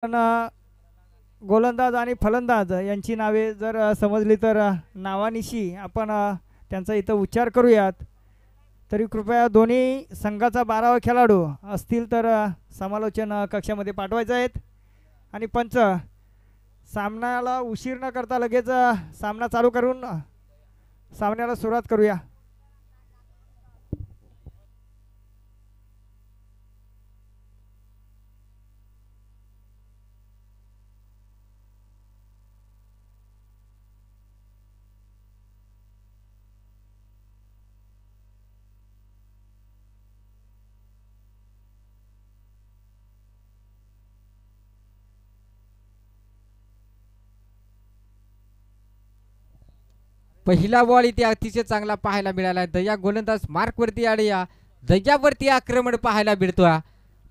पण गोलंदाज आणि फलंदाज यांची नावे जर समजली तर नावानिशी आपण त्यांचा इथं उच्चार करूयात. तरी कृपया दोन्ही संघाचा 12वा खेळाडू असतील तर समालोचन कक्षामध्ये पाठवायचे आहेत. आणि पंच सामन्याला उशीर न करता लगेच सामना चालू करून सामन्याला सुरुवात करूया. पहिला बॉल इथे अतिशय चांगला पाहायला मिळाला. दया गोलंदाज मार्कवरती आणि या दयावरती आक्रमण पाहायला मिळतोय.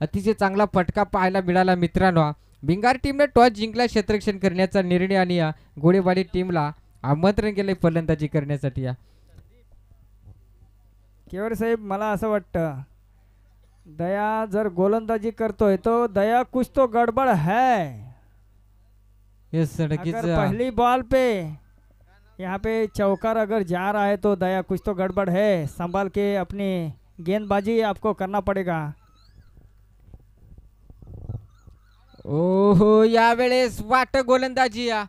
अतिशय चांगला फटका पाहायला मिळाला मित्रांनो. भिंगार टीमने टॉस जिंकला, क्षेत्ररक्षण करण्याचा निर्णय आणि या गोळेबारी टीमला आमंत्रण केले फलंदाजी करण्यासाठी. केवळ साहेब मला असं वाटतं दया जर गोलंदाजी करतोय तो दया कुछ तो गडबड है. यस अगर पहली बॉल पे यहाँ पे चौकार अगर जा रहा है तो दया कुछ तो गड़बड़ है. संभाल के अपनी गेंदबाजी आपको करना पड़ेगा. ओहो यावेळेस वाट गोलंदाजी या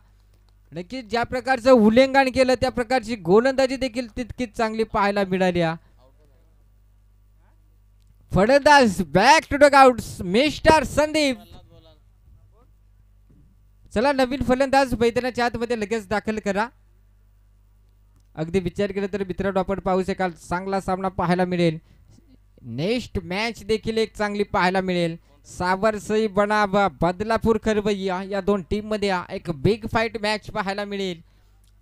नक्कीच ज्या प्रकारचं उल्लंघन केलं त्या प्रकारची गोलंदाजी देखील तितकीच चांगली पाहायला मिळाली. फलंदाज back to the out mister Sandeep. चला नवीन फलंदाज मैदानाच्या आतमध्ये लगेच दाखल करा. अगदी विचार केला तर मित्रांनो आपण पाहू शकाल चांगला सामना पाहायला मिळेल. नेक्स्ट मॅच देखील एक चांगली पाहायला मिळेल. सावरसई बनाव बदलापूर खरवैया या दोन टीम मध्ये एक बिग फाईट मॅच पाहायला मिळेल.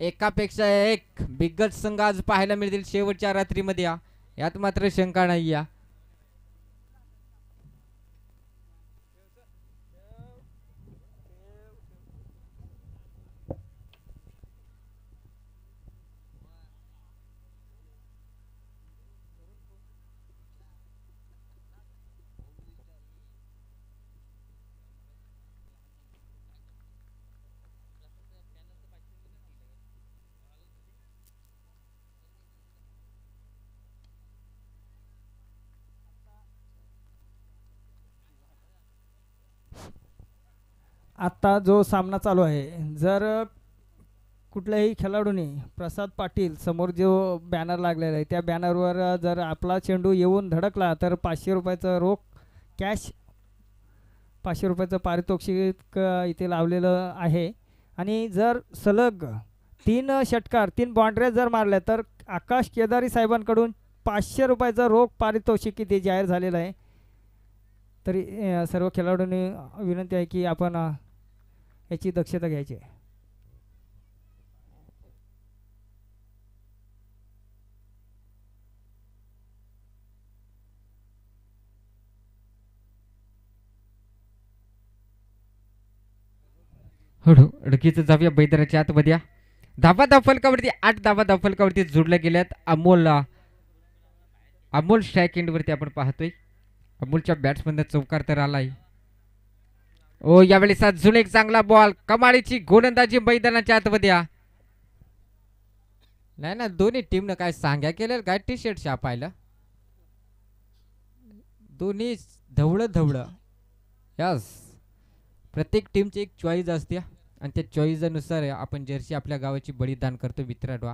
एकापेक्षा एक बिगट संघ आज पाहायला मिळतील शेवटच्या रात्रीमध्ये. यात मात्र शंका नाही. आता जो सामना चालू आहे जर कुठल्याही खेळाडूने प्रसाद पाटील समोर जो बॅनर लागलेला आहे त्या बॅनरवर जर आपला चेंडू येऊन धडकला तर 500 रुपयाचं रोख कॅश 500 रुपयाचं पारितोषिक इथे लावलेलं आहे. आणि जर सलग 3 षटकार 3 बाउंड्र्या जर मारल्या तर आकाश केदारी साहेबांकडून 500 रुपयाचं रोख पारितोषिक इथे जाहीर झालेलं आहे. तरी सर्व खेळाडूंनी विनंती आहे की आपण याची दक्षता घ्यायची आहे. अडकीचं जाऊया मैदानाच्या आतमध्ये. धाबा धाव फलकावरती 8 धाबा धाव फलकावरती जोडल्या गेल्यात. अमोल स्ट्राईक एंड वरती आपण पाहतोय. अमोलच्या बॅट्समॅन चौकार तर आलाय. ओ यावेळेस अजून एक चांगला बॉल कमालीची गोलंदाजी मैदानाच्या आतमध्ये. नाही ना दोन्ही टीमनं काय सांग्या केलं काय टी शर्ट छापायला. दोन्ही धवळं धवळं. यस प्रत्येक टीमची एक चॉईस असते आणि त्या चॉईसनुसार आपण जर्सी आपल्या गावाची बलिदान करतो मित्रांनो.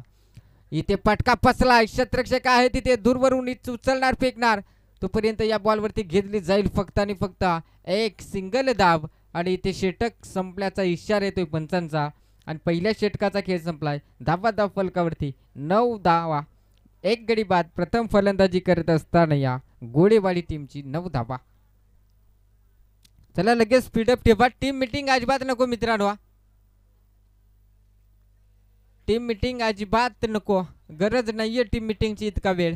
इथे पटका फसला. क्षेत्ररक्षक आहे तिथे दूरवरून उचलणार फेकणार तोपर्यंत या बॉलवरती घेतली जाईल फक्त आणि फक्त एक सिंगल धाव. आणि इथे षटक संपल्याचा इशारा येतोय पंचांचा आणि पहिल्या षटकाचा खेळ संपलाय. धावा धाव फलकावरती 9 धावा 1 गडी बाद. प्रथम फलंदाजी करत असताना या गोळेबारी टीमची 9 धावा. चला लगेच स्पीडअप ठेवा. टीम मीटिंग अजिबात नको मित्रांनो. टीम मीटिंग अजिबात नको. गरज नाहीये टीम मीटिंगची इतका वेळ.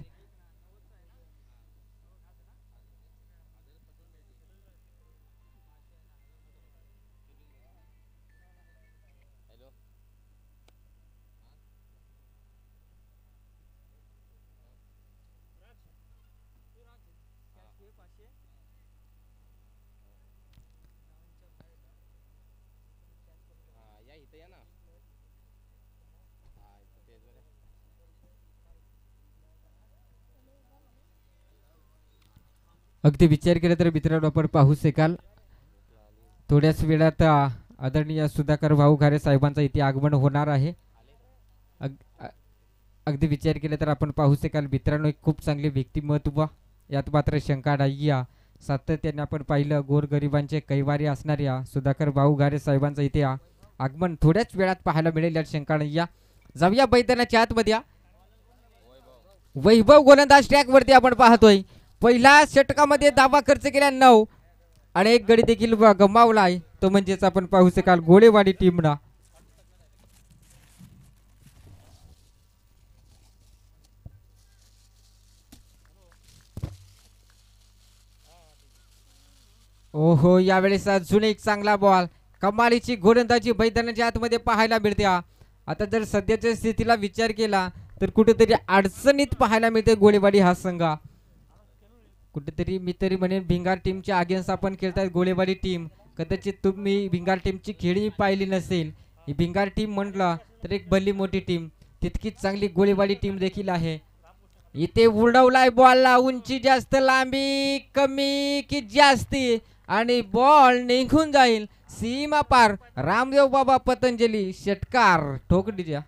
अगदी विचार केला तर मित्रांनो आपण पाहू शकाल थोड्याच वेळात आदरणीय सुधाकर भाऊ घारे साहेबांचा इथे आगमन होणार आहे. अगदी विचार केला तर आपण पाहू शकाल मित्रांनो एक खूप चांगले व्यक्तिमत्व यात मात्र शंका नाही. सातत्याने आपण पाहिलं गोरगरिबांचे कैवारी असणाऱ्या सुधाकर भाऊ घारे साहेबांचा इथे आगमन थोड्याच वेळात पाहायला मिळेल यात शंका नाही. जाऊया मैदानाच्या आतमध्ये. वैभव गोलंदाज ट्रॅक वरती आपण पाहतोय पहिल्या षटकामध्ये धावा खर्च केल्या 9 आणि एक गडी देखील गमावलाय तो म्हणजेच आपण पाहू शकाल गोळेवाडी टीमना. ओहो यावेळेस अजून एक चांगला बॉल कमालीची गोलंदाजी मैदानाच्या आतमध्ये पाहायला मिळते. आता जर सध्याच्या स्थितीला विचार केला तर कुठेतरी अडचणीत पाहायला मिळते गोळेवाडी हा संघ. कुठेतरी मी तरी म्हणेन भिंगार टीमच्या अगेन्स्ट आपण खेळतायत गोळेवाडी टीम. कदाचित तुम्ही भिंगार टीमची खेळी पाहिली नसेल. ही भिंगार टीम म्हटलं तर एक भली मोठी टीम तितकीच चांगली गोळेवाडी टीम देखील आहे. इथे उडवलाय बॉलला उंची जास्त लांबी कमी की जास्ती आणि बॉल निघून जाईल सीमा पार. रामदेव बाबा पतंजली षटकार ठोकडीच्या.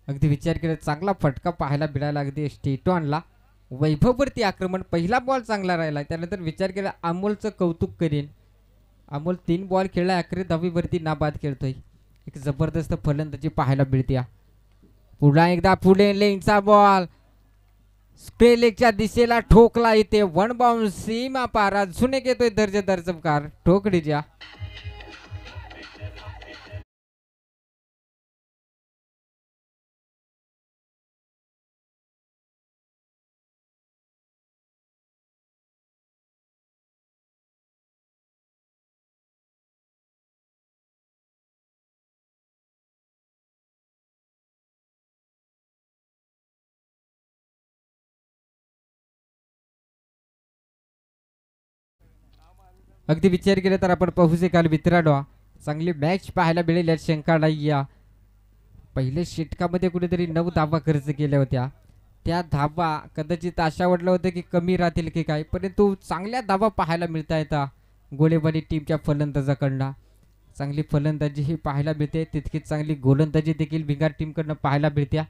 अगदी विचार केला चांगला फटका पाहायला मिळाला अगदी स्टेटॉनला. वैभववरती आक्रमण पहिला बॉल चांगला राहिला त्यानंतर विचार केला अमोलचं कौतुक करेन. अमोल 3 बॉल खेळला 11 धावीवरती नाबाद खेळतोय. एक जबरदस्त फलंदाजी पाहायला मिळते. पुन्हा एकदा पुढे लेगचा बॉल स्क्वे लेगच्या दिशेला ठोकला इथे 1 बाउंस सीमा पार. अजून एक येतोय दर्जेदार चमकार ठोकडीच्या. अगदी विचार केला तर आपण पाहू शकाल मित्रांनो चांगली मॅच पाहायला मिळेल यात शंका नाही. पहिल्या षटकामध्ये कुठेतरी 9 धावा खर्च केल्या होत्या. त्या धावा कदाचित आशा वाटलं होतं की कमी राहतील की काय परंतु चांगल्या धावा पाहायला मिळत आहेत गोळेबारी टीमच्या फलंदाजाकडनं. चांगली फलंदाजी ही पाहायला मिळते तितकीच चांगली गोलंदाजी देखील भिंगार टीमकडनं पाहायला मिळते.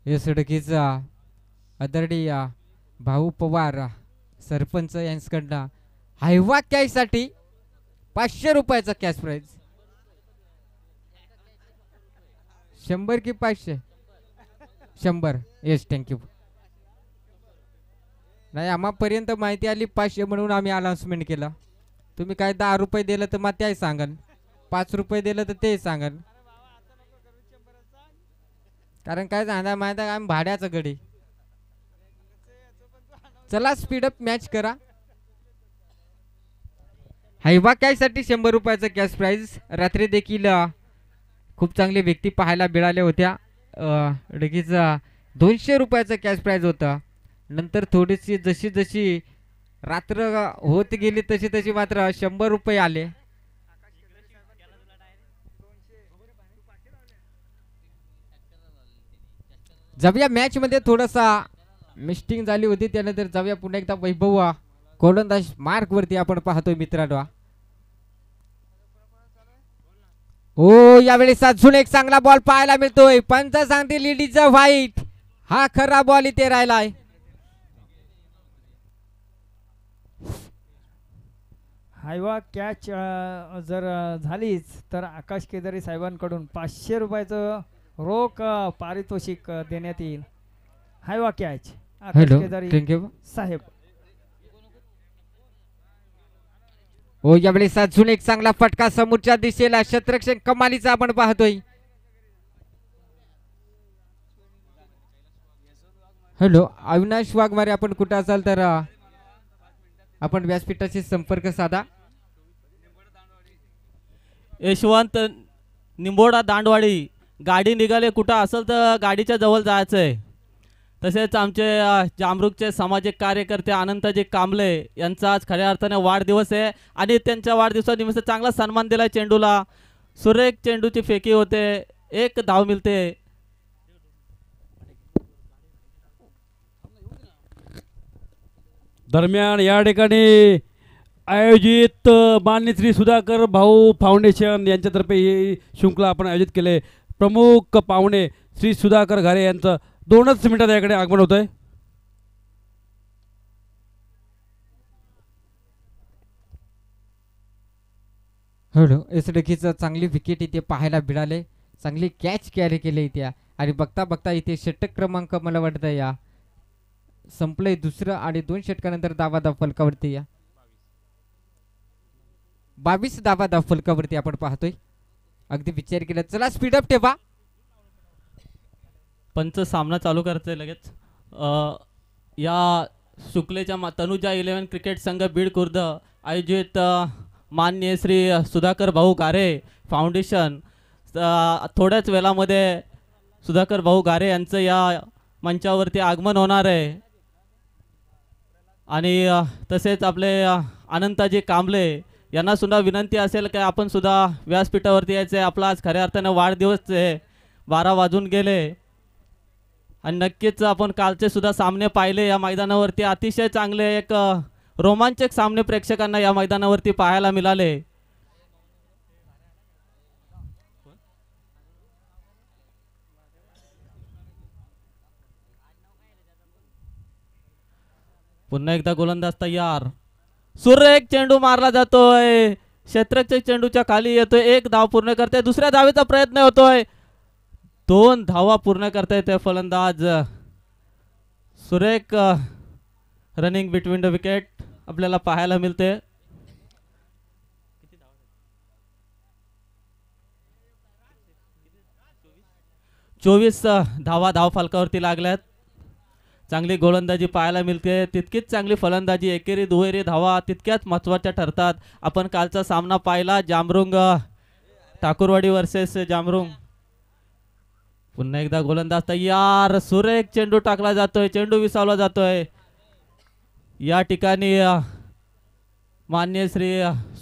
या सडकीचा आदरणीय भाऊ पवार सरपंच यांच्याकडनं हायवा कॅशसाठी 500 रुपयाचा कॅश प्राइज. 100 की 500? 100. Yes thank you. नाही आम्हापर्यंत माहिती आली 500 म्हणून आम्ही अनाउन्समेंट केलं. तुम्ही काय 10 रुपये दिलं तर मग त्याही सांगाल 5 रुपये दिलं तर ते सांगाल. कारण काय सांगा माहिती आहे आम्ही भाड्याचं गडी. चला स्पीडअप मॅच करा. हायवा कॅशसाठी 100 रुपयाचं कॅश प्राइज. रात्री देखील खूप चांगले व्यक्ती पाहायला मिळाल्या होत्या. लगेच 200 रुपयाचं कॅश प्राइज होतं. नंतर थोडीशी जशी जशी रात्र होत गेली तशी तशी मात्र 100 रुपये आले. जाऊया मॅच मध्ये थोडासा मिस्टिंग झाली होती त्यानंतर जाऊया पुन्हा एकदा वैभव गोलंदाज मार्क वरती आपण पाहतोय मित्रांनो. ओ यावेळेस अजून एक चांगला बॉल पाहायला मिळतोय. पंच सांगतील इट इज अ व्हाईट. हा खरा बॉल इथे राहिलाय. हायवा कॅच जर झालीच तर आकाश केदारी साहेबांकडून 500 रुपयाचं रोख पारितोषिक देण्यात येईल. हायवा कॅच आकाश हॅलो केदारी थँक्यू. साहेब. ओ यावेळेस अजून एक चांगला फटका समोरच्या दिशेला. क्षेत्ररक्षण कमालीचा आपण पाहतोय. हॅलो अविनाश वाघमारे, आपण कुठं असाल तर आपण व्यासपीठाशी संपर्क साधा. यशवंत निंबोडा दांडवाडी गाडी निघाले कुठं असेल तर गाडीच्या जवळ जायचं आहे. तसेच आमचे जामरुखचे सामाजिक कार्यकर्ते अनंतजी कांबळे यांचा आज खऱ्या अर्थाने वाढदिवस आहे आणि त्यांच्या वाढदिवसानिमित्त चांगला सन्मान दिला. चेंडूला सुरेख चेंडूची फेकी होते, एक धाव मिळते. दरम्यान या ठिकाणी आयोजित मान्य श्री सुधाकर भाऊ फाउंडेशन यांच्यातर्फे ही शृंखला आपण आयोजित केले. प्रमुख पाहुणे श्री सुधाकर घारे यांचं 2च मिनिटात याकडे आगमन होत आहे. हॅलो एसडकीचं चांगली विकेट इथे पाहायला मिळाले. चांगली कॅच कॅरी केली इथे आणि बघता बघता इथे षटक क्रमांक मला वाटतं या संपलंय दुसरं आणि 2 षटकानंतर धाव फलकावरती या 22 धाव फलकावरती आपण पाहतोय. अगदी विचार केला. चला स्पीडअप ठेवा. पंच सामना चालू करते लगेच. या शुक्लेच्या तनुजा 11 क्रिकेट संघ बीड खुर्द आयोजित मान्य श्री सुधाकर भाऊ गारे फाउंडेशन थोड्याच वेळामध्ये सुधाकर भाऊ गारे यांचं या मंचावरती आगमन होणार आहे. आणि तसेच आपले अनंताजी कांबळे यांना सुद्धा विनंती असेल की आपण सुद्धा व्यासपीठावरती यायचं आहे. आपला आज खऱ्या अर्थानं वाढदिवस आहे. 12 वाजून गेले आणि नक्कीच आपण कालचे सुद्धा सामने पाहिले या मैदानावरती. अतिशय चांगले एक रोमांचक सामने प्रेक्षकांना या मैदानावरती पाहायला मिळाले. पुन्हा एकदा गोलंदाज तयार. सुरेख चेंडू मारला जातोय. क्षेत्ररक्षक चेंडूच्या खाली येतोय. 1 धाव पूर्ण करते. दुसऱ्या धावेचा प्रयत्न होतोय. 2 धावा पूर्ण करता येते. फलंदाज सुरेख रनिंग बिटवीन द विकेट आपल्याला पाहायला मिळते. चोवीस धावा धाव फलकावरती लागल्यात. चांगली गोलंदाजी पाहायला मिळते. तितकीच चांगली फलंदाजी. एकेरी दुहेरी धावा तितक्याच महत्त्वाच्या ठरतात. आपण कालचा सामना पाहिला जामरुंग ठाकूरवाडी वर्सेस जामरुंग. पुन्हा एकदा गोलंदाज तयार. सुरेख चेंडू टाकला जातोय. चेंडू विसावला जातोय. या ठिकाणी मान्य श्री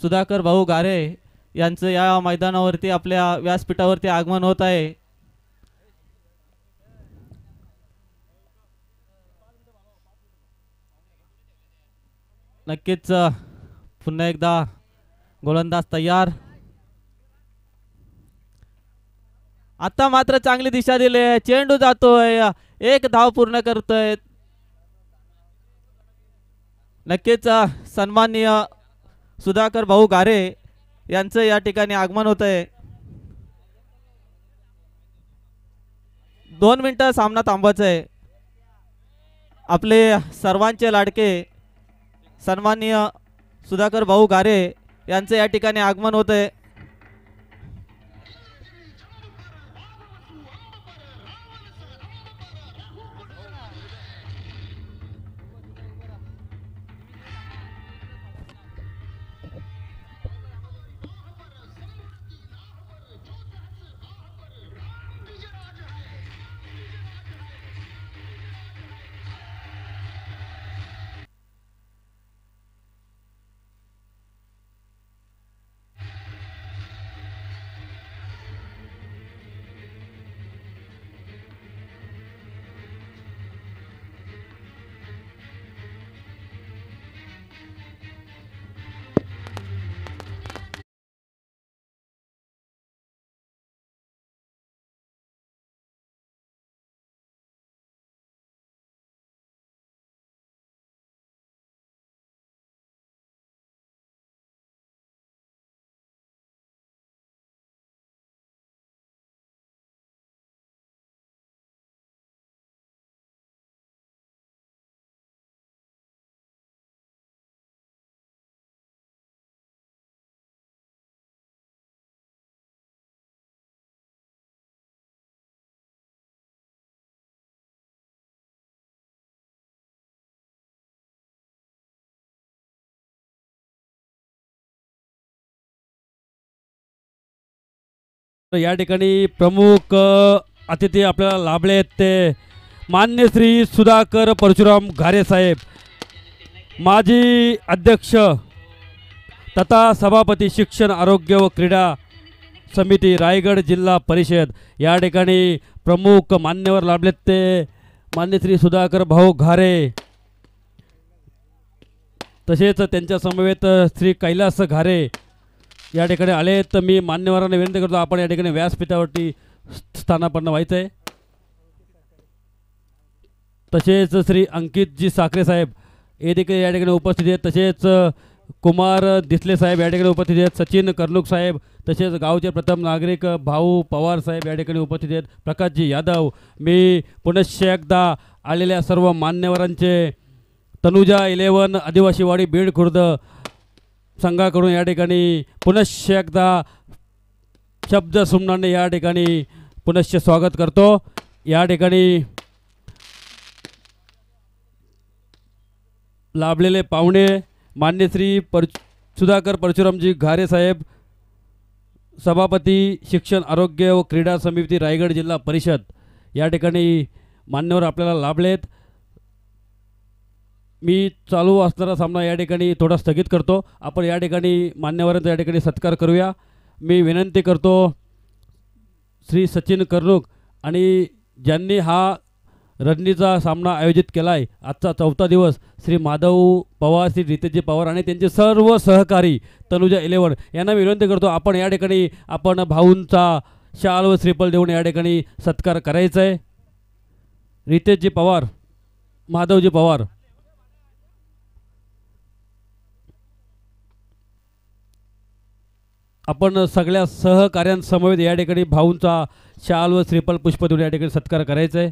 सुधाकर भाऊ गारे यांचं या मैदानावरती आपल्या व्यासपीठावरती आगमन होत आहे. नक्कीच पुन्हा एकदा गोलंदाज तयार. आता मात्र चांगली दिशा दिली. चेंडू जातोय. 1 धाव पूर्ण करतोय. नक्कीच सन्माननीय सुधाकर भाऊ गारे यांचं या ठिकाणी आगमन होत आहे. 2 मिनिटं सामना थांबवायचा आहे. आपले सर्वांचे लाडके सन्माननीय सुधाकर भाऊ गारे यांचं या ठिकाणी आगमन होत आहे. तर या ठिकाणी प्रमुख अतिथी आपल्याला लाभले आहेत ते मान्य श्री सुधाकर परशुराम घारे साहेब, माजी अध्यक्ष तथा सभापती शिक्षण आरोग्य व क्रीडा समिती रायगड जिल्हा परिषद। या ठिकाणी प्रमुख मान्यवर लाभलेत ते मान्य श्री सुधाकर भाऊ घारे, तसेच त्यांच्या समवेत श्री कैलास घारे या ठिकाणी आले। तर मी मान्यवरांना विनंती करतो आपण या ठिकाणी व्यासपीठावरती स्थानापन्न व्हायचं आहे। तसेच श्री अंकितजी साखरे साहेब हे देखील या ठिकाणी उपस्थित आहेत। तसेच कुमार दिसले साहेब या ठिकाणी उपस्थित आहेत। सचिन कर्णुक साहेब, तसेच गावचे प्रथम नागरिक भाऊ पवार साहेब या ठिकाणी उपस्थित आहेत। प्रकाशजी यादव, मी पुनश्च एकदा आलेल्या सर्व मान्यवरांचे तनुजा 11 आदिवासीवाडी बीड खुर्द संघाकडून या ठिकाणी पुनश्च एकदा शब्द सुमनाने या ठिकाणी पुनश्च स्वागत करतो। या ठिकाणी लाभलेले पाहुणे मान्य श्री सुधाकर परशुरामजी घारे साहेब, सभापती शिक्षण आरोग्य व क्रीडा समिती रायगड जिल्हा परिषद या ठिकाणी मान्यवर आपल्याला लाभलेत। मी चालू असणारा सामना या ठिकाणी थोडा स्थगित करतो। आपण या ठिकाणी मान्यवरांचा या ठिकाणी सत्कार करूया। मी विनंती करतो श्री सचिन कर्णुक आणि ज्यांनी हा रणनीचा सामना आयोजित केला आहे, आजचा 4था दिवस, श्री माधव पवार, श्री रितेशजी पवार आणि त्यांचे सर्व सहकारी तनुजा 11 यांना मी विनंती करतो आपण या ठिकाणी आपण भाऊंचा शाल व श्रीफळ देऊन या ठिकाणी सत्कार करायचा आहे। रितेशजी पवार, माधवजी पवार, आपण सगळ्या सहकार्यांसमवेत या ठिकाणी भाऊंचा शाल व श्रीफळ पुष्प देऊन या ठिकाणी सत्कार करायचा आहे।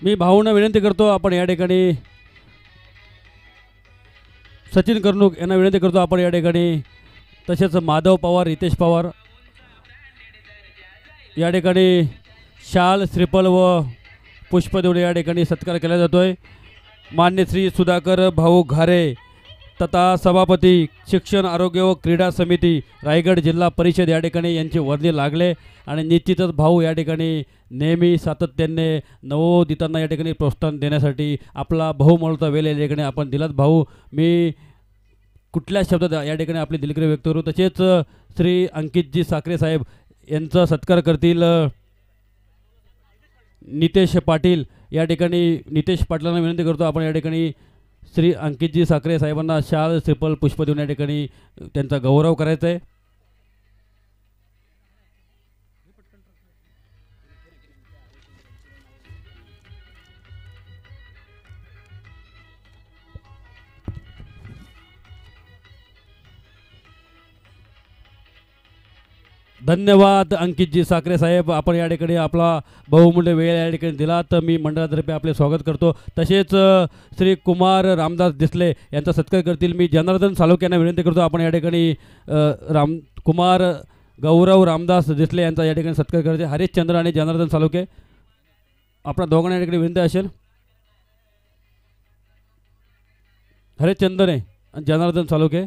मी भाऊंना विनंती करतो आपण या ठिकाणी सचिन कर्णुक यांना विनंती करतो आपण या ठिकाणी, तसेच माधव पवार, रितेश पवार या ठिकाणी शाल श्रीफळ व पुष्प देऊन या ठिकाणी सत्कार केला जातो आहे। मान्य श्री सुधाकर भाऊ घारे तथा सभापती शिक्षण आरोग्य व क्रीडा समिती रायगड जिल्हा परिषद या ठिकाणी यांचे वर्णी लागले आणि निश्चितच भाऊ या ठिकाणी नेहमी सातत्याने नवोदितांना या ठिकाणी प्रोत्साहन देण्यासाठी आपला बहुमोलाचा वेळ या ठिकाणी आपण दिलात। भाऊ, मी कुठल्या शब्दात या ठिकाणी आपली दिलगिरी व्यक्त करू। तसेच श्री अंकितजी साखरे साहेब यांचा सत्कार करतील नितेश पाटील या ठिकाणी। नितेश पाटलांना विनंती करतो आपण या ठिकाणी श्री अंकितजी साखरे साहेबांना शाल श्रीफळ पुष्प देऊन या ठिकाणी त्यांचा गौरव करायचा आहे। धन्यवाद अंकितजी साखरे साहेब, आपण या ठिकाणी आपला बहुमूल्य वेळ या ठिकाणी दिला, तर मी मंडळातर्फे आपले स्वागत करतो। तसेच श्री कुमार रामदास दिसले यांचा सत्कार करतील मी जनार्दन सालोके यांना विनंती करतो आपण या ठिकाणी कुमार गौरव रामदास दिसले यांचा या ठिकाणी सत्कार करायचे। हरिश्चंद्र आणि जनार्दन सालोके आपल्या दोघांना या ठिकाणी विनंती असेल। हरिश्चंद्र आणि जनार्दन सालोके,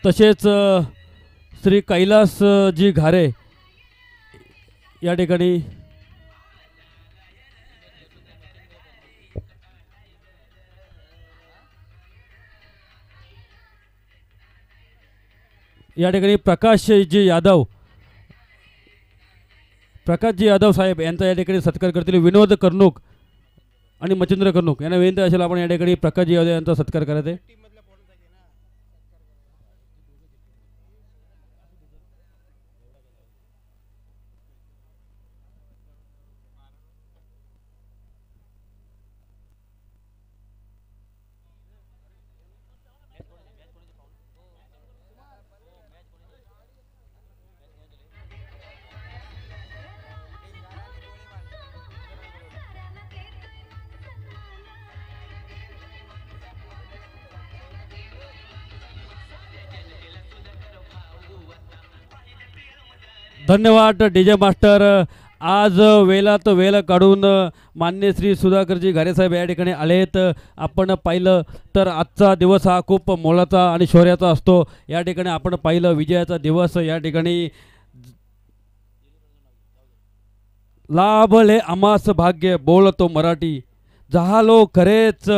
तसेच श्री कैलास जी घारे या ठिकाणी प्रकाश जी यादव प्रकाशजी यादव साहेब यांचा या ठिकाणी सत्कार करतील. विनोद कर्णूक आणि मच्छिंद्र कर्णूक यांना विनंती असेल आपण या ठिकाणी प्रकाशजी यादव यांचा सत्कार करायचा आहे. धन्यवाद डीजे मास्टर. आज वेळात वेळ काढून मान्य श्री सुधाकरजी घारेसाहेब या ठिकाणी आलेत. आपण पाहिलं तर आजचा दिवस हा खूप मोलाचा आणि शौर्याचा असतो. या ठिकाणी आपण पाहिलं विजयाचा दिवस या ठिकाणी लाभले आमास भाग्य बोलतो मराठी झालो खरेच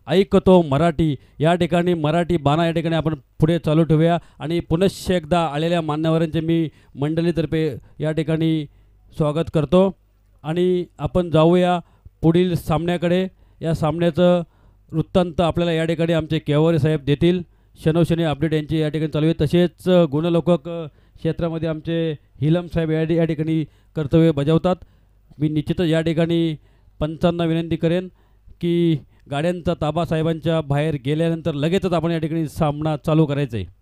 ऐकतो मराठी. या ठिकाणी मराठी बाणा या ठिकाणी आपण पुढे चालू ठेवूया आणि पुनश्च एकदा आलेल्या मान्यवरांचे मी मंडळीतर्फे या ठिकाणी स्वागत करतो आणि आपण जाऊया पुढील सामन्याकडे. या सामन्याचं वृत्तांत आपल्याला या ठिकाणी आमचे केवारे साहेब देतील. शनोशनी अपडेट यांची या ठिकाणी चालू आहे. तसेच गुणलोकक क्षेत्रामध्ये आमचे हिलम साहेब या ठिकाणी कर्तव्य बजावतात. मी निश्चितच या ठिकाणी पंचांना विनंती करेन की गाड्यांचा ताबा साहेबांच्या बाहेर गेल्यानंतर लगेचच आपण या ठिकाणी सामना चालू करायचा आहे.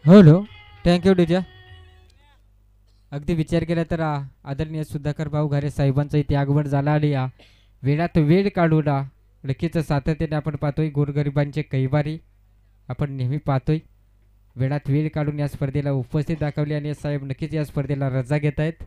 Hello, thank you DJ. अगदी विचार केला तर आदरणीय सुधाकर भाऊ घारे साहेबांचं इथे आगमन झालं आणि वेळात वेळ काढून नक्कीच सातत्याने आपण पाहतोय गोरगरिबांचे कैवारी आपण नेहमी पाहतोय. वेळात वेळ काढून या स्पर्धेला उपस्थित दाखवली आणि साहेब नक्कीच या स्पर्धेला रजा घेत आहेत.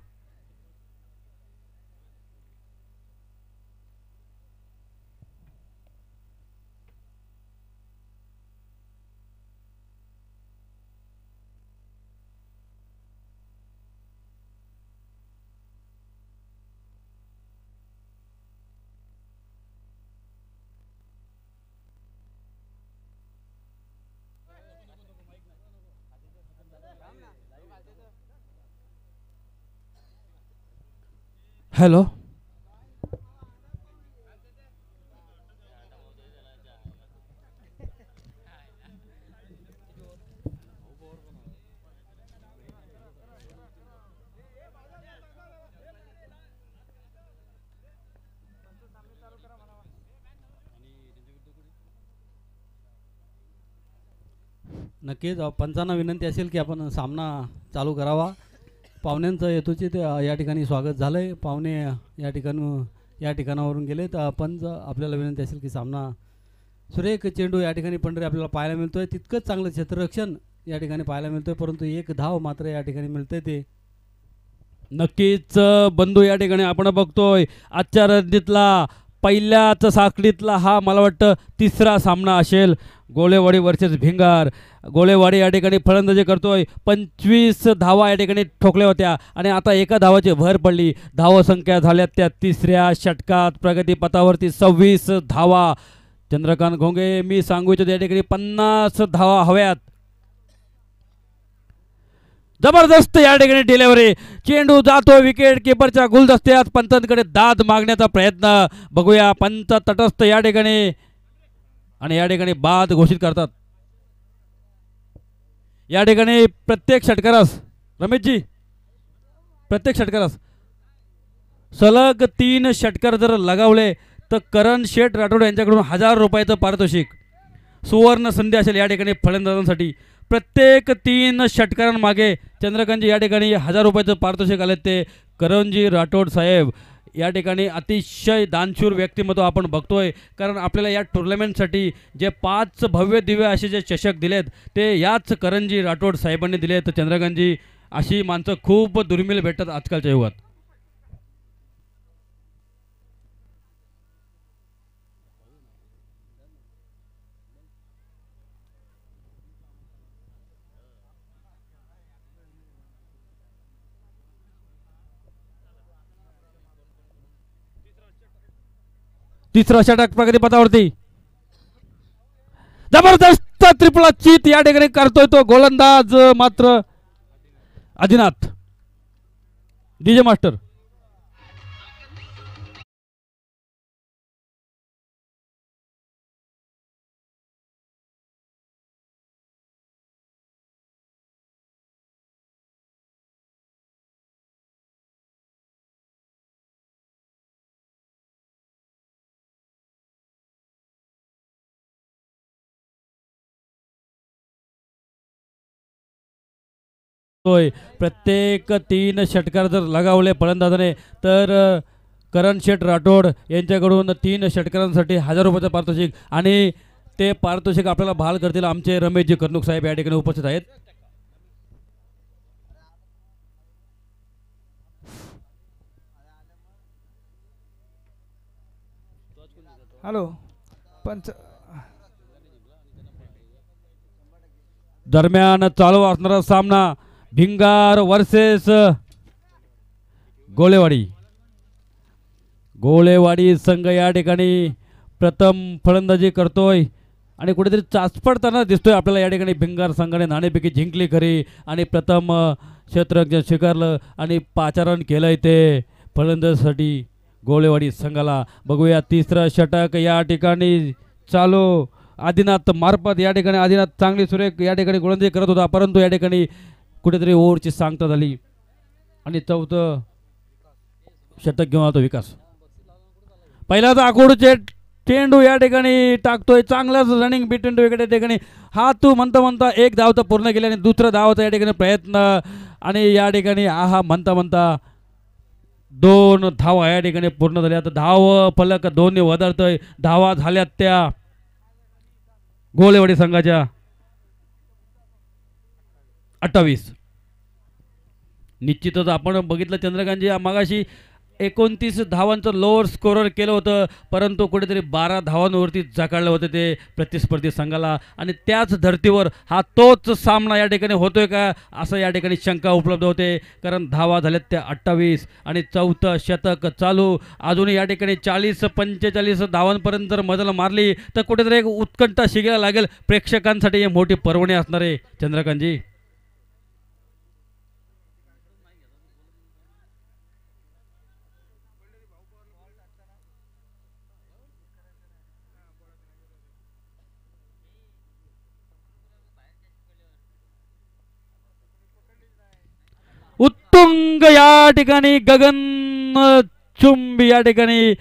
हॅलो, नक्कीच पंचांना विनंती असेल की आपण सामना चालू करावा. पाहुण्यांचं हेतूचे या ठिकाणी स्वागत झालं आहे. पाहुणे या ठिकाणावरून गेले तर पंच आपल्याला विनंती असेल की सामना सुरेख चेंडू या ठिकाणी पंढरी आपल्याला पाहायला मिळतो आहे. तितकंच चांगलं क्षेत्ररक्षण या ठिकाणी पाहायला मिळतो आहे, परंतु एक धाव मात्र या ठिकाणी मिळते. ते नक्कीच बंधू या ठिकाणी आपण बघतोय आजच्या रणनीतला पहिल्याच साखळीतला हा मला वाटतं तिसरा सामना असेल. गोळेवाडी वर्सेस भिंगार. गोळेवाडी या ठिकाणी फलंदाजी करतोय. 25 धावा या ठिकाणी ठोकल्या होत्या आणि आता एका धावाची भर पडली. धावसंख्या झाल्या त्या तिसऱ्या षटकात प्रगतीपथावरती 26 धावा. चंद्रकांत घोंगे मी सांगू इच्छितो या ठिकाणी 50 धावा हव्यात. जबरदस्त या ठिकाणी डिलिव्हरी. चेंडू जातो विकेट किपरच्या गुलदस्त्यात. पंचांकडे दाद मागण्याचा प्रयत्न. बघूया पंच तटस्थ या ठिकाणी आणि या ठिकाणी बाद घोषित करतात. या ठिकाणी प्रत्येक षटकारास रमेशजी प्रत्येक षटकारास सलग 3 षटकार जर लगावले तर करण शेठ राठोड यांच्याकडून 1000 रुपयाचं पारितोषिक सुवर्ण संधी असेल या ठिकाणी फलंदाजांसाठी. प्रत्येक 3 षटकारांमागे चंद्रकांतजी या ठिकाणी 1000 रुपयाचं पारितोषिक आले. ते करणजी राठोड साहेब या ठिकाणी अतिशय दानशूर व्यक्तिमत्व आपण बघतोय. कारण आपल्याला या टुर्नामेंटसाठी जे 5 भव्य दिव्य असे जे चषक दिलेत ते याच करणजी राठोड साहेबांनी दिलेत. चंद्रकांतजी अशी माणसं खूप दुर्मिळ भेटतात आजकालच्या युगात. तिसरा षटक प्रगतीपथावरती. जबरदस्त त्रिपला चित या ठिकाणी करतोय तो गोलंदाज मात्र आदिनाथ. DJ master. प्रत्येक 3 षटकार जर लगावले फलंदाजाने तर करण शेठ राठोड यांच्याकडून 3 षटकारांसाठी 1000 रुपयाचं पारितोषिक. आणि ते पारितोषिक आपल्याला बहाल करतील आमचे रमेशजी कर्णुक साहेब या ठिकाणी उपस्थित आहेत. हॅलो पंच. दरम्यान चालू असणारा सामना भिंगार वर्सेस गोळेवाडी. गोळेवाडी संघ या ठिकाणी प्रथम फलंदाजी करतोय आणि कुठेतरी चाचपडताना दिसतोय आपल्याला या ठिकाणी. भिंगार संघाने नाणेफेकी जिंकली खरी आणि प्रथम क्षेत्ररक्षण स्वीकारलं आणि पाचारण केलंय ते फलंदाजीसाठी गोळेवाडी संघाला. बघूया तिसरं षटक या ठिकाणी चालू आदिनाथ मार्फत. या ठिकाणी आदिनाथ चांगली सुरेख या ठिकाणी गोलंदाजी करत होता, परंतु या ठिकाणी कुठेतरी ओव्हरची सांगता झाली आणि चौथं षटक घेऊन आतो विकास. पहिलाच आखोडचे चेंडू या ठिकाणी टाकतोय. चांगलाच रनिंग बिटवीन विकेट या ठिकाणी. हा तू म्हणता एक धाव तर पूर्ण केली आणि दुसरं धावाचा या ठिकाणी प्रयत्न आणि या ठिकाणी हा म्हणता 2 धावा या ठिकाणी पूर्ण झाल्या. तर धाव फलक दोन्ही वदळतोय. धावा झाल्यात त्या गोळेवाडी संघाच्या 28. निश्चितच आपण बघितलं चंद्रकांतजी मगाशी 29 धावांचं लोअर स्कोरर केलं होतं, परंतु कुठेतरी 12 धावांवरती जकाळलं होतं ते प्रतिस्पर्धी संघाला. आणि त्याच धर्तीवर हा तोच सामना या ठिकाणी होतोय का असं या ठिकाणी शंका उपलब्ध होते, कारण धावा झाल्यात त्या 28 आणि चौथं षटक चालू. अजूनही या ठिकाणी 40-45 धावांपर्यंत जर मजल मारली तर कुठेतरी एक उत्कंठा शिगायला लागेल. प्रेक्षकांसाठी ही मोठी पर्वणी असणार आहे चंद्रकांतजी. उत्तुंग या ठिकाणी गगन चुंबी या ठिकाणी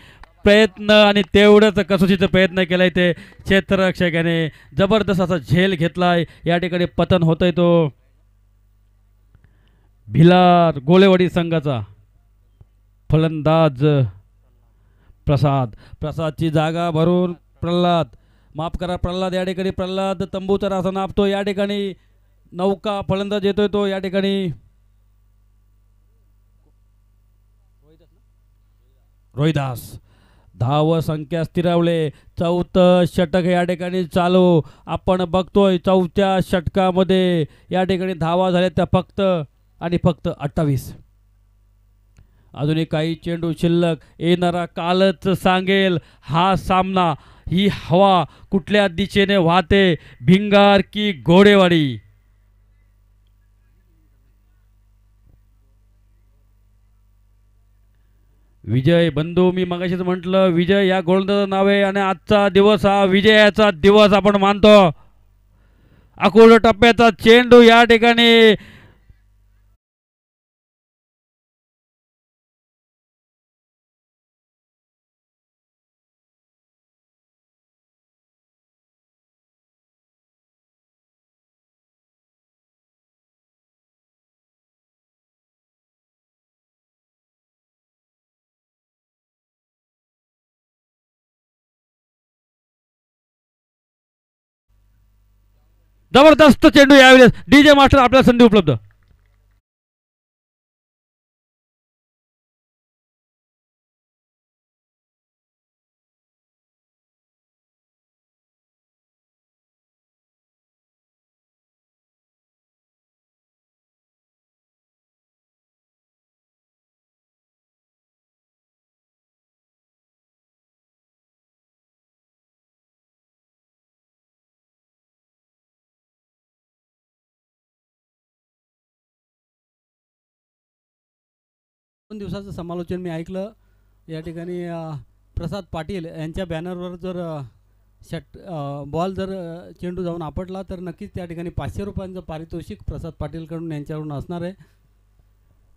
प्रयत्न आणि तेवढंच कसोशीचा प्रयत्न केलाय ते क्षेत्ररक्षकाने. जबरदस्त असा झेल घेतलाय. या ठिकाणी पतन होतोय तो भिलार गोळेवाडी संघाचा फलंदाज प्रसादची जागा भरून प्रल्हाद, माफ करा प्रल्हाद या ठिकाणी प्रल्हाद तंबूचा रासा नापतो. या ठिकाणी नौका फलंदाज येतोय तो या ठिकाणी रोहिदास. धाव संख्या स्थिरावले. चौथं षटक या ठिकाणी चालू. आपण बघतोय चौथ्या षटकामध्ये या ठिकाणी धावा झाल्या त्या फक्त 28. अजूनही काही चेंडू शिल्लक. येणारा कालच सांगेल हा सामना, ही हवा कुठल्या दिशेने वाहते, भिंगार की गोळेवाडी. विजय बंधू, मी मगाशीच म्हटलं विजय या गोलंदाजाचं नाव आहे आणि आजचा दिवस हा विजयाचा दिवस आपण मानतो. अकोला टप्प्याचा चेंडू या ठिकाणी जबरदस्त चेंडू यावेळेस. डीजे मास्टर आपल्याला संधी उपलब्ध. 2 दिवसाचं समालोचन मी ऐकलं. या ठिकाणी प्रसाद पाटील यांच्या बॅनरवर जर बॉल जर चेंडू जाऊन आपटला तर नक्कीच त्या ठिकाणी 500 रुपयांचं पारितोषिक प्रसाद पाटीलकडून यांच्याकडून असणार आहे.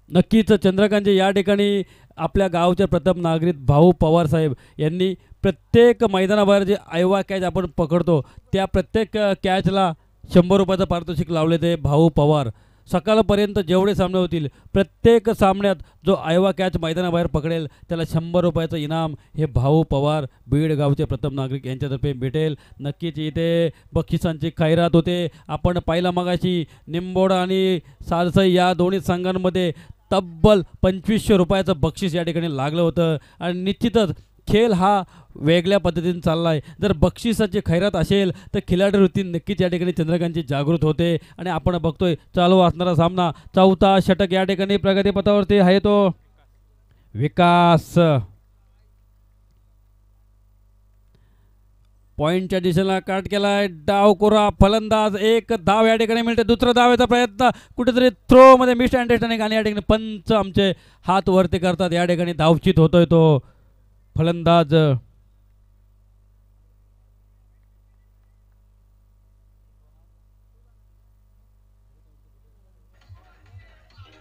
नक्कीच चंद्रकांतजी या ठिकाणी आपल्या गावचे प्रथम नागरिक भाऊ पवार साहेब यांनी प्रत्येक मैदानाबाहेर जे आयवा कॅच आपण पकडतो त्या प्रत्येक कॅचला 100 रुपयाचं पारितोषिक लावले ते भाऊ पवार. सकाळपर्यंत जेवढे सामने होतील प्रत्येक सामन्यात जो आयवा कॅच मैदानाबाहेर पकडेल त्याला 100 रुपयाचं इनाम हे भाऊ पवार बीड गावचे प्रथम नागरिक यांच्यातर्फे भेटेल. नक्कीच इथे बक्षिसांची खैरात होते. आपण पाहिला मगाशी निंबोडा आणि सारसई या दोन्ही संघांमध्ये तब्बल 2500 रुपयाचं बक्षीस या ठिकाणी लागलं होतं. आणि निश्चितच खेळ हा वेगळ्या पद्धतीने चालला आहे. जर बक्षिसाची खैरात असेल तर खिलाडी वृत्ती नक्कीच या ठिकाणी चंद्रकांतची जागृत होते. आणि आपण बघतोय चालू असणारा सामना 4था षटक या ठिकाणी प्रगतीपथावरती आहे तो विकास. पॉईंटच्या दिशेला काट केलाय डावकोरा फलंदाज. एक धाव या ठिकाणी मिळते. दुसरा धावेचा प्रयत्न कुठेतरी थ्रो मध्ये मिस अंडरस्टँडिंग आणि या ठिकाणी पंच आमचे हात वरती करतात. या ठिकाणी धावचित होतोय तो फलंदाज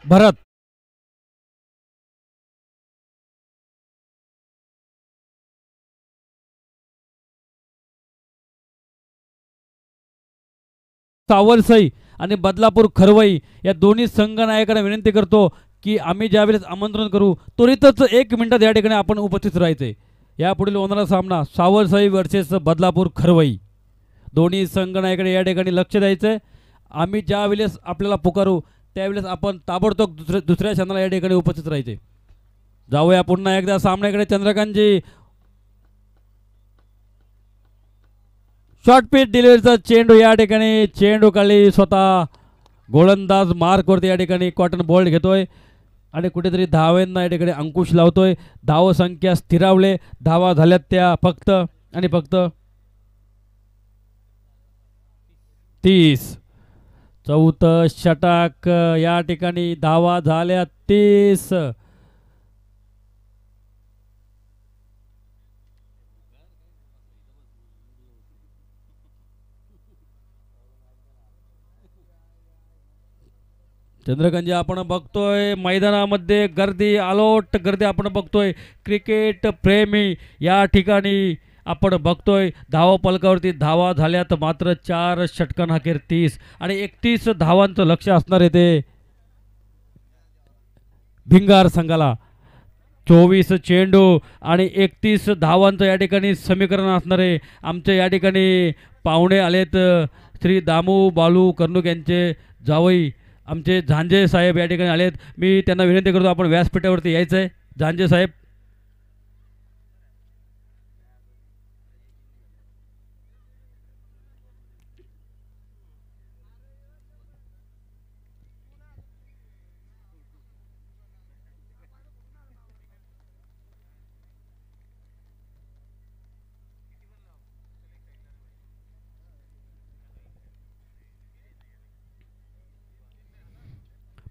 भरत. सावरसई आणि बदलापूर खरवई या दोन्ही संघ नायकांना विनंती करतो की आम्ही ज्यावेळेस आमंत्रण करू त्वरितच 1 मिनिटात या ठिकाणी आपण उपस्थित राहायचे. यापुढील होणारा सामना सावरसई वर्सेस बदलापूर खरवई. दोन्ही संघ नायकांना या ठिकाणी लक्ष द्यायचं. आम्ही ज्यावेळेस आपल्याला पुकारू त्यावेळेस आपण ताबडतोब दुसऱ्या क्षणाला या ठिकाणी उपस्थित राहायचे. जाऊया पुन्हा एकदा सामन्याकडे. चंद्रकांतजी शॉर्ट पिच डिलिव्हरीचा चेंडू या ठिकाणी चेंडू काढली स्वतः गोलंदाज मार्कवरती या ठिकाणी कॉटन बॉल घेतोय आणि कुठेतरी धावांना या ठिकाणी अंकुश लावतोय. धाव संख्या स्थिरावले. धावा झाल्यात त्या फक्त आणि फक्त 30. 4थं षटक या ठिकाणी धावा झाल्या 30. चंद्रकांतजी आपण बघतोय मैदानामध्ये गर्दी अलोट गर्दी आपण बघतोय. क्रिकेट प्रेमी या ठिकाणी आपण बघतोय धावा पलकावरती धावा झाल्यात मात्र 4 षटकांअखेर 30 आणि 31 धावांचं लक्ष असणार आहे ते भिंगार संघाला. 24 चेंडू आणि 31 धावांचं या ठिकाणी समीकरण असणार आहे. आमच्या या ठिकाणी पाहुणे आलेत श्री दामू बालू कर्णुक यांचे जावई आमचे झांजे साहेब या ठिकाणी आलेत. मी त्यांना विनंती करतो आपण व्यासपीठावरती यायचं आहे. झांजे साहेब.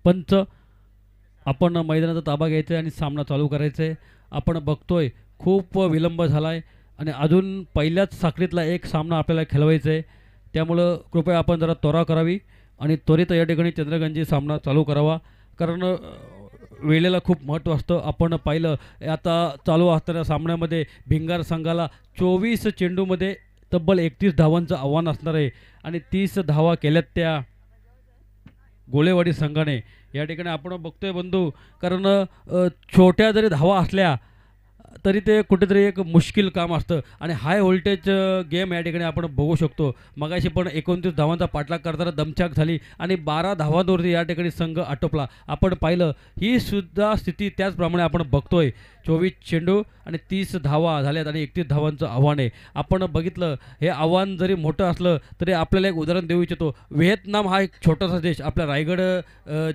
पंच आपण मैदानाचा ताबा घ्यायचा आहे आणि सामना चालू करायचा आहे. आपण बघतोय खूप विलंब झाला आहे आणि अजून पहिल्याच साखळीतला एक सामना आपल्याला खेळवायचा आहे. त्यामुळं कृपया आपण जरा त्वरा करावी आणि त्वरित या ठिकाणी चंद्रकांतजी सामना चालू करावा. कारण वेळेला खूप महत्त्व असतं. आपण पाहिलं आता चालू असणाऱ्या सामन्यामध्ये भिंगार संघाला 24 चेंडूमध्ये तब्बल 31 धावांचं आव्हान असणार आहे आणि 30 धावा केल्यात त्या गोलेवाडी संघाने. या ठिकाणी आपण बघतोय बंधू कारण छोट्या जरी धावा असल्या तरी ते कुठेतरी एक मुश्किल काम असतं आणि हाय व्होल्टेज गेम या ठिकाणी आपण बघू शकतो. मगाशी पण 29 धावांचा पाठलाग करताना दमछाक झाली आणि 12 धावांवरती या ठिकाणी संघ आटोपला. आपण पाहिलं ही सुद्धा स्थिती त्याचप्रमाणे आपण बघतोय. 24 चेंडू आणि 30 धावा झाल्यात आणि 31 धावांचं आव्हान आहे. आपण बघितलं हे आव्हान जरी मोठं असलं तरी आपल्याला एक उदाहरण देऊ इच्छितो. व्हिएतनाम हा एक छोटासा देश आपल्या रायगड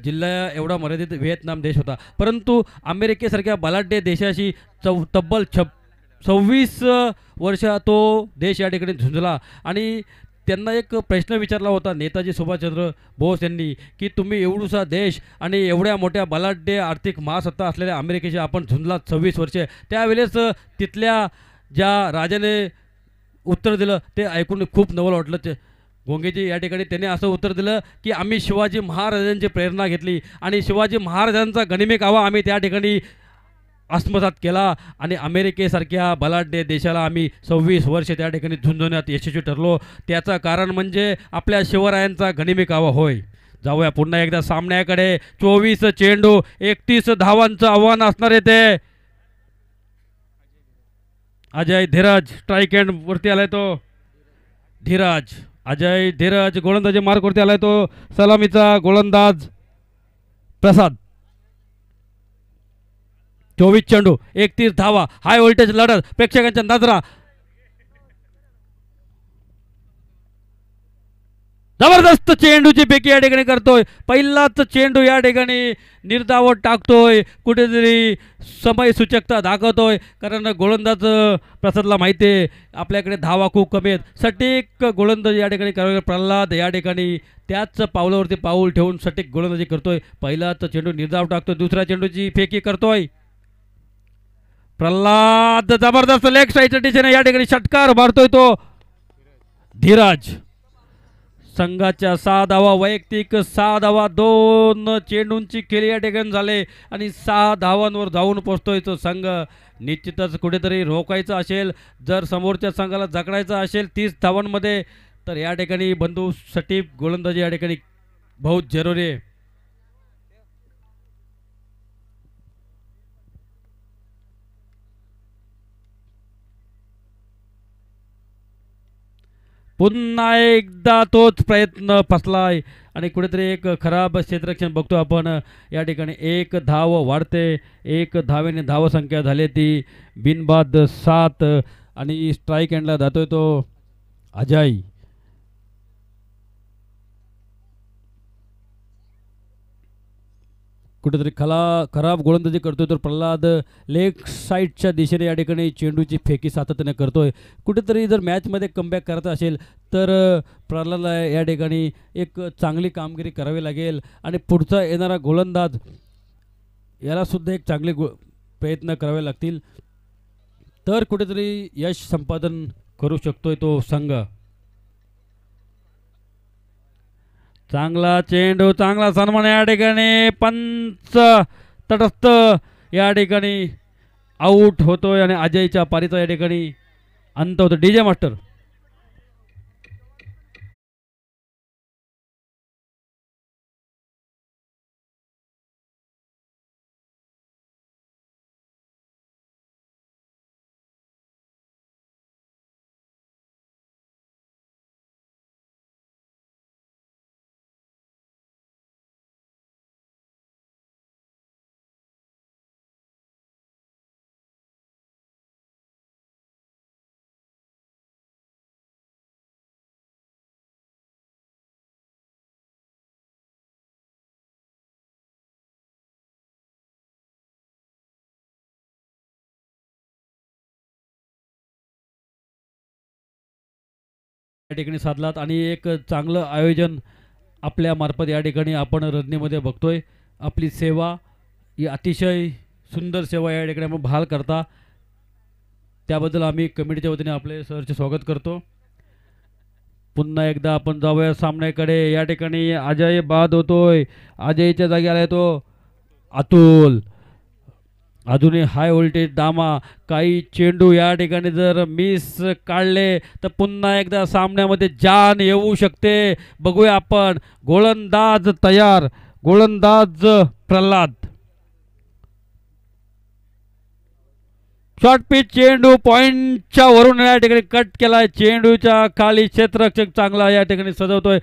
जिल्हा एवढा मर्यादित व्हिएतनाम देश होता, परंतु अमेरिकेसारख्या बलाढ्य देशाशी तब्बल 26 वर्ष तो देश या ठिकाणी झुंजला आणि त्यांना एक प्रश्न विचारला होता नेताजी सुभाषचंद्र बोस यांनी की तुम्ही एवढूसा देश आणि एवढ्या मोठ्या बलाढ्य आर्थिक महासत्ता असलेल्या अमेरिकेशी आपण झुंजलात 26 वर्षे, त्यावेळेस तिथल्या ज्या राजाने उत्तर दिलं ते ऐकून खूप नवल वाटलं. गोंगेजी या ठिकाणी त्याने असं उत्तर दिलं की आम्ही शिवाजी महाराजांची प्रेरणा घेतली आणि शिवाजी महाराजांचा गनिमी कावा आम्ही त्या ठिकाणी आत्मसात केला आणि अमेरिकेसारख्या बलाढ्य देशाला आम्ही 26 वर्षे त्या ठिकाणी झुंजवण्यात यशस्वी ठरलो. त्याचं कारण म्हणजे आपल्या शिवरायांचा गनिमी कावा होय. जाऊया पुन्हा एकदा सामन्याकडे. 24 चेंडू 31 धावांचं आव्हान असणार आहे ते. अजय धीरज स्ट्राईक एंड वरती आलाय तो. धीरज अजय धीरज गोलंदाजी मार्क वरती आलाय तो. सलामीचा गोलंदाज प्रसाद. 24 चेंडू 31 धावा. हाय व्होल्टेज लढत. प्रेक्षकांच्या नजरा. जबरदस्त चेंडूची फेकी या ठिकाणी करतोय. पहिलाच चेंडू या ठिकाणी निर्धावत टाकतोय. कुठेतरी समय सूचकता दाखवतोय कारण गोलंदाज प्रसादला माहिती आहे आपल्याकडे धावा खूप कमी आहेत. सटीक गोलंदाजी या ठिकाणी करावे. प्रल्हाद या ठिकाणी त्याच पावलावरती पाऊल ठेवून सटीक गोलंदाजी करतोय. पहिलाच चेंडू निर्धाव टाकतोय. दुसऱ्या चेंडूची फेकी करतोय प्रल्हाद. जबरदस्त लेग साईडच्या दिशेने या ठिकाणी षटकार मारतोय तो धीरज. संघाच्या 6 धावा वैयक्तिक 6 धावा 2 चेंडूंची खेळी या ठिकाणी झाले आणि 6 धावांवर जाऊन पोहोचतोय तो संघ. निश्चितच कुठेतरी रोखायचं असेल, जर समोरच्या संघाला जकडायचं असेल 30 धावांमध्ये, तर या ठिकाणी बंधू सटीक गोलंदाजी या ठिकाणी बहुत जरुरी आहे. पुन्हा एकदा तोच प्रयत्न फसलाय आणि कुठेतरी एक खराब क्षेत्ररक्षण बघतो आपण. या ठिकाणी 1 धाव वाढते. 1 धावेने धावसंख्या झाली ती बिनबाद 7 आणि स्ट्राईक एंडला जातोय तो अजय. कुठेतरी खराब गोलंदाजी करतोय तर प्रल्हाद लेग साईडच्या दिशेने या ठिकाणी चेंडूची फेकी सातत्याने करतोय. कुठेतरी जर मॅचमध्ये कमबॅक करायचं असेल तर प्रल्हादला या ठिकाणी एक चांगली कामगिरी करावी लागेल आणि पुढचा येणारा गोलंदाज यालासुद्धा एक चांगले प्रयत्न करावे लागतील, तर कुठेतरी यश संपादन करू शकतोय तो संघ. चांगला चेंडू, चांगला सन्मान या ठिकाणी. पंच तटस्थ या ठिकाणी आऊट होतोय आणि अजयच्या पारीचा या ठिकाणी अंत होतो. DJ master. या ठिकाणी साधलात आणि एक चांगलं आयोजन आपल्या मार्फत या ठिकाणी आपण रजनीमध्ये बघतोय. आपली सेवा ही अतिशय सुंदर सेवा या ठिकाणी आपण बहाल करता, त्याबद्दल आम्ही कमिटीच्या वतीने आपले सरचे स्वागत करतो. पुन्हा एकदा आपण जाऊया सामन्याकडे. या ठिकाणी अजय बाद होतोय. अजयच्या जागी आलाय तो अतुल. अजूनही हाय व्होल्टेज दामा. काही चेंडू या ठिकाणी जर मिस काढले तर पुन्हा एकदा सामन्यामध्ये जान येऊ शकते. बघूया आपण. गोलंदाज तयार. गोलंदाज प्रल्हाद. शॉर्ट पिच चेंडू पॉइंटच्या वरून या ठिकाणी कट केलाय. चेंडूच्या खाली क्षेत्ररक्षक चांगला या ठिकाणी सजवतोय.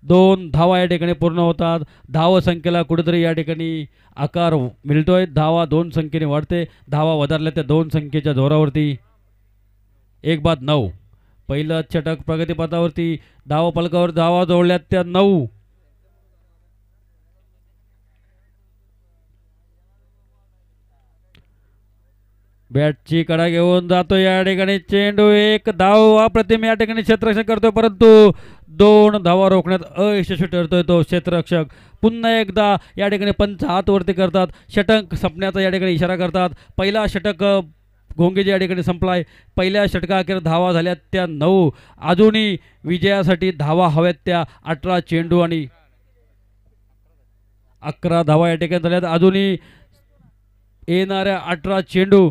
2 धावा या ठिकाणी पूर्ण होतात. धाव संख्येला कुठेतरी या ठिकाणी आकार मिळतोय. धावा 2 संख्येने वाढते. धावा वधारल्या त्या 2 संख्येच्या जोरावरती. 1-9. पहिलं षटक प्रगतीपथावरती. धावा फलकावर धावा जोडल्यात त्या 9. बॅटची कडा घेऊन जातो या ठिकाणी चेंडू, एक धाव अप्रतिम या ठिकाणी क्षेत्ररक्षण करतोय, परंतु 2 धावा रोखण्यात अयशस्वी ठरतोय तो क्षेत्ररक्षक. पुन्हा एकदा या ठिकाणी पंच हात वरती करतात, षटक संपण्याचा या ठिकाणी इशारा करतात. पहिला षटक घोंगेजी या ठिकाणी संपलाय. पहिल्या षटकाखेर धावा झाल्यात त्या 9. अजूनही विजयासाठी धावा हव्यात त्या 18 चेंडू आणि 11 धावा या ठिकाणी झाल्यात. अजूनही येणाऱ्या 18 चेंडू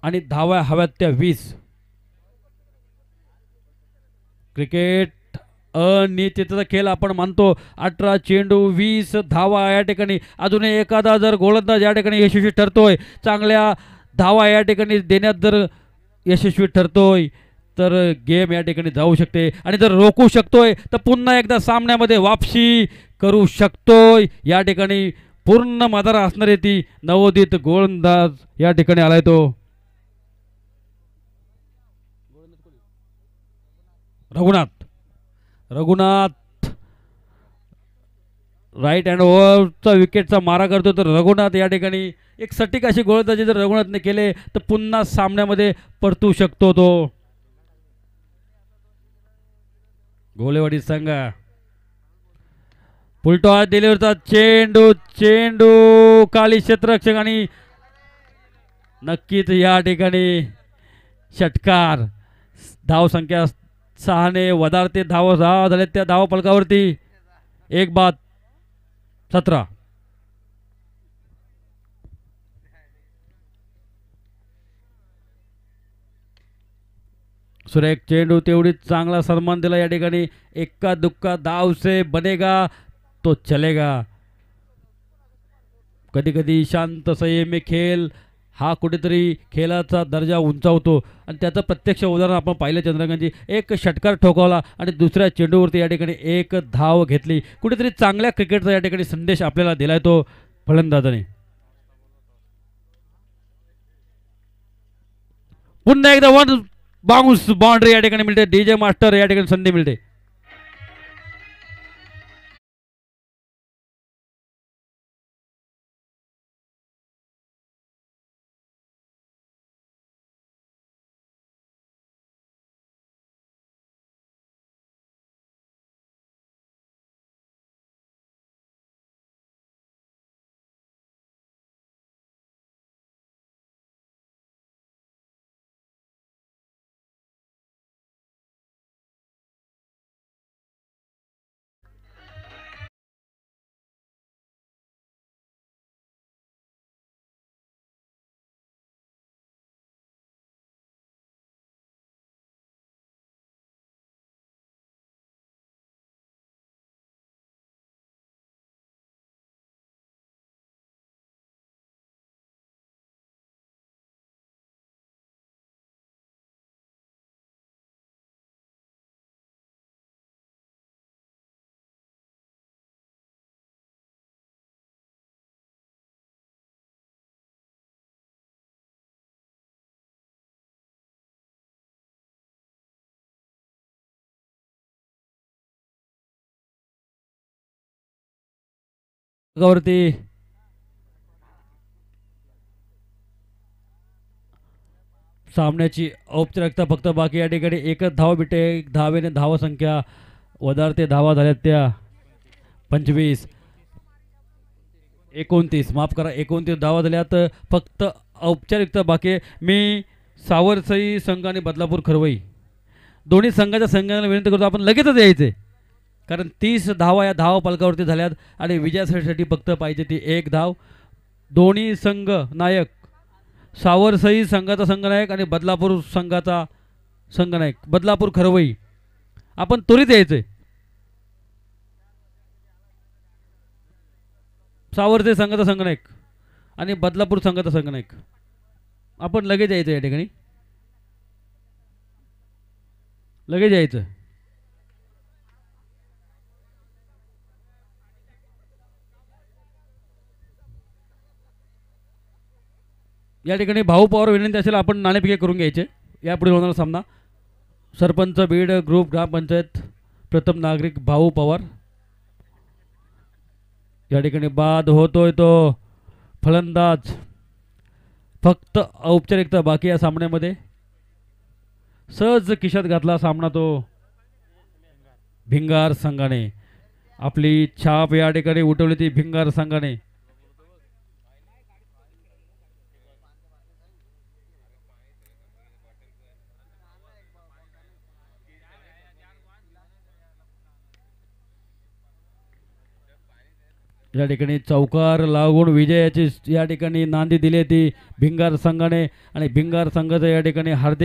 आणि धावा हव्यात त्या 20. क्रिकेट अनिश्चिततेचा खेळ आपण मानतो. 18 चेंडू 20 धावा या ठिकाणी. अजूनही एखादा जर गोलंदाज या ठिकाणी यशस्वी ठरतोय, चांगल्या धावा या ठिकाणी देण्यात जर यशस्वी ठरतोय, तर गेम या ठिकाणी जाऊ शकते. आणि जर रोखू शकतोय तर पुन्हा एकदा सामन्यामध्ये वापसी करू शकतोय. या ठिकाणी पूर्ण मादार असणारी ती नवोदित गोलंदाज या ठिकाणी आलाय तो रघुनाथ राईट हँड ओव्हरचा विकेटचा मारा करतो. तर रघुनाथ या ठिकाणी एक सटीक अशी गोलंदाजी जर रघुनाथने केले तर पुन्हा सामन्यामध्ये परतू शकतो तो. गोलेवाडी संघ फुलटॉस डिलिव्हरचा चेंडू, चेंडू काली क्षेत्ररक्षक आणि नक्कीच या ठिकाणी षटकार. धाव संख्या 6 ने वधारते. धाव झाले त्या धाव फलकावरती 1-17. सुरेख चेंडू, तेवढीच चांगला सन्मान दिला या ठिकाणी. एक्का दुक्का दाव से बनेगा तो चलेगा. कधी कधी शांत संयमी खेळ हा कुठेतरी खेळाचा दर्जा उंचावतो आणि त्याचं प्रत्यक्ष उदाहरण आपण पाहिलं. चंद्रकांतजी एक षटकार ठोकावला आणि दुसऱ्या चेंडूवरती या ठिकाणी 1 धाव घेतली. कुठेतरी चांगल्या क्रिकेटचा या ठिकाणी संदेश आपल्याला दिलाय तो फलंदाजाने. पुन्हा एकदा 1 बाउन्स बाउंड्री या ठिकाणी मिळते. डीजे मास्टर या ठिकाणी संधी मिळते. वरती सामन्याची औपचारिकता फक्त बाकी. या ठिकाणी 1 धाव भेटे. 1 धावेने धाव संख्या वधारते. धावा झाल्यात त्या 25 29 माफ करा 29 धावा झाल्यात. फक्त औपचारिकता बाकी. मी सावरसई संघ आणि बदलापूर खरवई दोन्ही संघाला विनंती करतो आपण लगेचच यायचे, कारण 30 धावा या धाव फलकावरती झाल्यात आणि विजयासाठी फक्त पाहिजे ती 1 धाव. दोन्ही संघ नायक सावरसई संघाचा संघनायक आणि बदलापूर संघाचा संघनायक बदलापूर खरवई आपण त्वरित यायचे. सावरसई संघाचा संघनायक आणि बदलापूर संघाचा संघनायक आपण लगेच यायचं. या ठिकाणी लगेच यायचं. या ठिकाणी भाऊ पवार विनंती असेल आपण नाणेफेक करून घ्यायचे. यापुढे होणारा सामना सरपंच बीड ग्रुप ग्रामपंचायत प्रथम नागरिक भाऊ पवार. या ठिकाणी बाद होतोय तो फक्त औपचारिकता बाकी या सामन्यामध्ये. सहज खिशात घातला सामना तो भिंगार संघाने. आपली छाप या ठिकाणी उठवली ती भिंगार संघाने. या ठिकाणी चौकार लागून विजयाची या ठिकाणी नांदी दिली ती भिंगार संघाने आणि भिंगार संघाचं या ठिकाणी हार्दिक